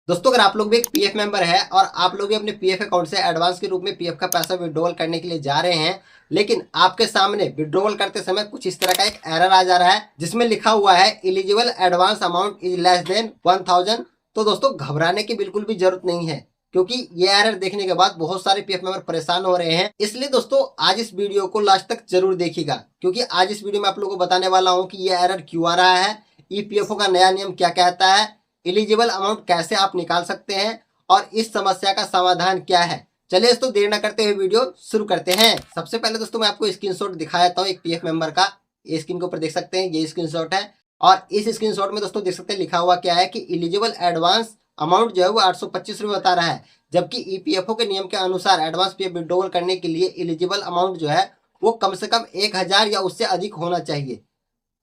दोस्तों अगर आप लोग भी एक पीएफ मेंबर है और आप लोग भी अपने पीएफ अकाउंट से एडवांस के रूप में पीएफ का पैसा विड्रॉल करने के लिए जा रहे हैं, लेकिन आपके सामने विड्रॉल करते समय कुछ इस तरह का एक एरर आ जा रहा है जिसमें लिखा हुआ है eligible advance amount is less than 1000। तो दोस्तों घबराने की बिल्कुल भी जरूरत नहीं है, क्योंकि ये एरर देखने के बाद बहुत सारे पीएफ मेंबर परेशान हो रहे हैं। इसलिए दोस्तों आज इस वीडियो को लास्ट तक जरूर देखिएगा, क्योंकि आज इस वीडियो में आप लोगों को बताने वाला हूँ कि ये एरर क्यों आ रहा है, ईपीएफओ का नया नियम क्या कहता है, एलिजिबल अमाउंट कैसे आप निकाल सकते हैं और इस समस्या का समाधान क्या है। चलिए दोस्तों देर न करते हुए वीडियो शुरू करते हैं। सबसे पहले दोस्तों मैं आपको स्क्रीनशॉट दिखा देता हूँ एक पीएफ मेंबर का। ये स्क्रीन के ऊपर देख सकते हैं, ये स्क्रीनशॉट है और इस स्क्रीनशॉट में दोस्तों देख सकते हैं लिखा हुआ क्या है कि एलिजिबल एडवांस अमाउंट जो है वो 825 रुपये बता रहा है, जबकि ईपीएफओ के नियम के अनुसार एडवांस पीएफ विड्रॉल करने के लिए एलिजिबल अमाउंट जो है वो कम से कम 1000 या उससे अधिक होना चाहिए।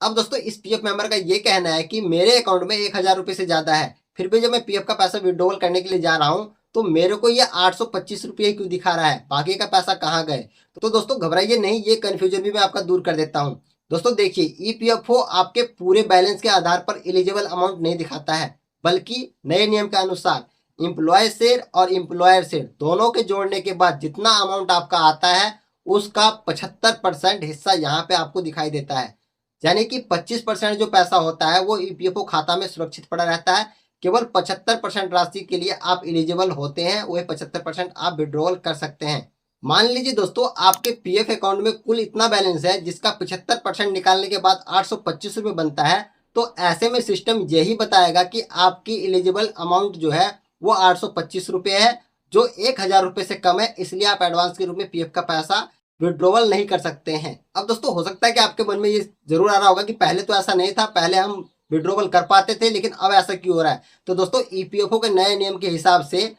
अब दोस्तों इस पीएफ मेंबर का ये कहना है कि मेरे अकाउंट में 1000 रुपये से ज्यादा है, फिर भी जब मैं पीएफ का पैसा विड्रॉल करने के लिए जा रहा हूँ तो मेरे को ये 825 रुपये क्यों दिखा रहा है, बाकी का पैसा कहाँ गए। तो दोस्तों घबराइए नहीं, ये कंफ्यूजन भी मैं आपका दूर कर देता हूँ। दोस्तों देखिए, ईपीएफओ आपके पूरे बैलेंस के आधार पर एलिजिबल अमाउंट नहीं दिखाता है, बल्कि नए नियम के अनुसार एम्प्लॉय शेयर और एम्प्लॉयर शेयर दोनों के जोड़ने के बाद जितना अमाउंट आपका आता है उसका 75% हिस्सा यहाँ पे आपको दिखाई देता है। यानी कि 25% जो पैसा होता है वो ईपीएफओ खाता में सुरक्षित पड़ा रहता है। केवल 75% राशि के लिए आप एलिजिबल होते हैं, वही 75% आप विड्रॉल कर सकते हैं। मान लीजिए दोस्तों आपके पीएफ अकाउंट में कुल इतना बैलेंस है जिसका 75% निकालने के बाद 825 रुपये बनता है, तो ऐसे में सिस्टम यही बताएगा कि आपकी एलिजिबल अमाउंट जो है वो 825 रुपये है, जो 1000 रुपये से कम है, इसलिए आप एडवांस के रूप में पीएफ का पैसा विड्रॉवल नहीं कर सकते हैं। अब दोस्तों हो सकता है कि आपके मन में ये जरूर आ रहा होगा कि पहले तो ऐसा नहीं था, पहले हम विड्रॉवल कर पाते थे लेकिन अब ऐसा क्यों हो रहा है। तो दोस्तों ईपीएफओ के नए नियम के हिसाब से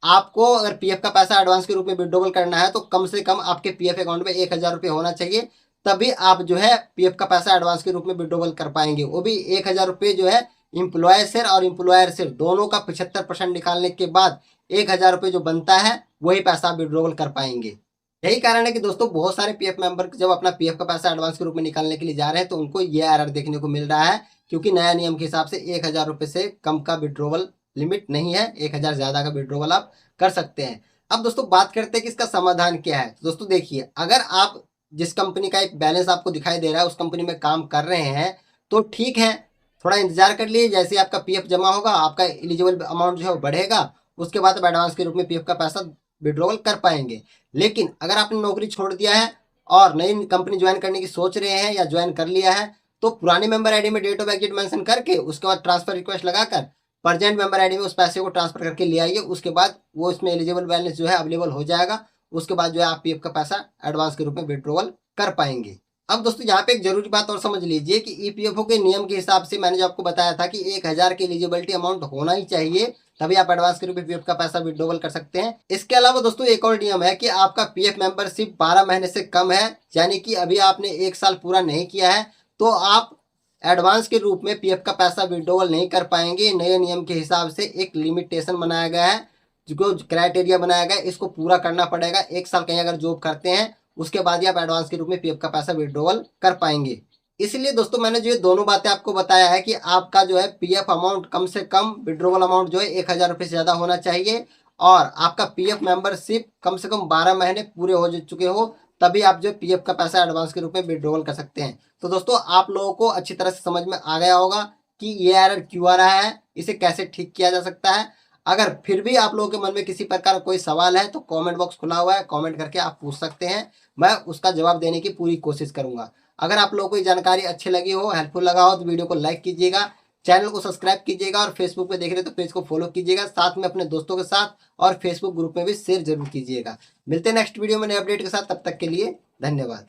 आपको अगर पीएफ का पैसा एडवांस के रूप में विड्रॉवल करना है तो कम से कम आपके पीएफ अकाउंट में 1000 रुपये होना चाहिए, तभी आप जो है पीएफ का पैसा एडवांस के रूप में विड्रॉवल कर पाएंगे। वो भी 1000 रुपये जो है एम्प्लॉय शेयर और एम्प्लॉयर शेयर दोनों का 75% निकालने के बाद 1000 रुपये जो बनता है वही पैसा आप विड्रॉवल कर पाएंगे। यही कारण है कि दोस्तों बहुत सारे पीएफ मेंबर जब अपना पीएफ का पैसा एडवांस के रूप में निकालने के लिए जा रहे हैं तो उनको ये एरर देखने को मिल रहा है, क्योंकि नया नियम के हिसाब से 1000 रुपये से कम का विड्रॉवल लिमिट नहीं है, 1000 ज्यादा का विड्रॉवल आप कर सकते हैं। अब दोस्तों बात करते हैं कि इसका समाधान क्या है। तो दोस्तों देखिए, अगर आप जिस कंपनी का एक बैलेंस आपको दिखाई दे रहा है उस कंपनी में काम कर रहे हैं तो ठीक है, थोड़ा इंतजार कर लिए, जैसे आपका पीएफ जमा होगा आपका एलिजिबल अमाउंट जो है वो बढ़ेगा, उसके बाद आप एडवांस के रूप में पीएफ का पैसा विड्रॉवल कर पाएंगे। लेकिन अगर आपने नौकरी छोड़ दिया है और नई कंपनी ज्वाइन करने की सोच रहे हैं या ज्वाइन कर लिया है, तो पुरानी मेंबर आईडी में डेट ऑफ एग्जिट मेंशन करके उसके बाद ट्रांसफर रिक्वेस्ट लगाकर प्रेजेंट मेंबर आईडी में उस पैसे को ट्रांसफर करके ले आइए। उसके बाद वो इसमें एलिजिबल बैलेंस जो है अवेलेबल हो जाएगा, उसके बाद जो है आप पीएफ का पैसा एडवांस के रूप में विड्रॉवल कर पाएंगे। अब दोस्तों यहाँ पे एक जरूरी बात और समझ लीजिए कि ईपीएफओ के नियम के हिसाब से मैंने जो आपको बताया था कि 1000 की एलिजिबिलिटी अमाउंट होना ही चाहिए, तभी आप एडवांस के रूप में पीएफ का पैसा विड्रॉवल कर सकते हैं। इसके अलावा दोस्तों एक और नियम है कि आपका पीएफ मेंबरशिप 12 महीने से कम है, यानी कि अभी आपने 1 साल पूरा नहीं किया है, तो आप एडवांस के रूप में पीएफ का पैसा विड्रॉवल नहीं कर पाएंगे। नए नियम के हिसाब से एक लिमिटेशन बनाया गया है, जो क्राइटेरिया बनाया गया है, इसको पूरा करना पड़ेगा। 1 साल कहीं अगर जॉब करते हैं उसके बाद ही आप एडवांस के रूप में पीएफ का पैसा विड्रॉवल कर पाएंगे। इसलिए दोस्तों मैंने जो ये दोनों बातें आपको बताया है कि आपका जो है पीएफ अमाउंट कम से कम विड्रॉवल अमाउंट जो है 1000 रुपये से ज़्यादा होना चाहिए और आपका पीएफ मेंबरशिप कम से कम 12 महीने पूरे हो चुके हो, तभी आप जो पीएफ का पैसा एडवांस के रूप में विड्रॉवल कर सकते हैं। तो दोस्तों आप लोगों को अच्छी तरह से समझ में आ गया होगा कि ये एरर क्यों आ रहा है, इसे कैसे ठीक किया जा सकता है। अगर फिर भी आप लोगों के मन में किसी प्रकार कोई सवाल है तो कमेंट बॉक्स खुला हुआ है, कमेंट करके आप पूछ सकते हैं, मैं उसका जवाब देने की पूरी कोशिश करूंगा। अगर आप लोगों को ये जानकारी अच्छी लगी हो, हेल्पफुल लगा हो तो वीडियो को लाइक कीजिएगा, चैनल को सब्सक्राइब कीजिएगा और फेसबुक पे देख रहे तो पेज को फॉलो कीजिएगा, साथ में अपने दोस्तों के साथ और फेसबुक ग्रुप में भी शेयर जरूर कीजिएगा। मिलते हैं नेक्स्ट वीडियो में नए अपडेट के साथ, तब तक के लिए धन्यवाद।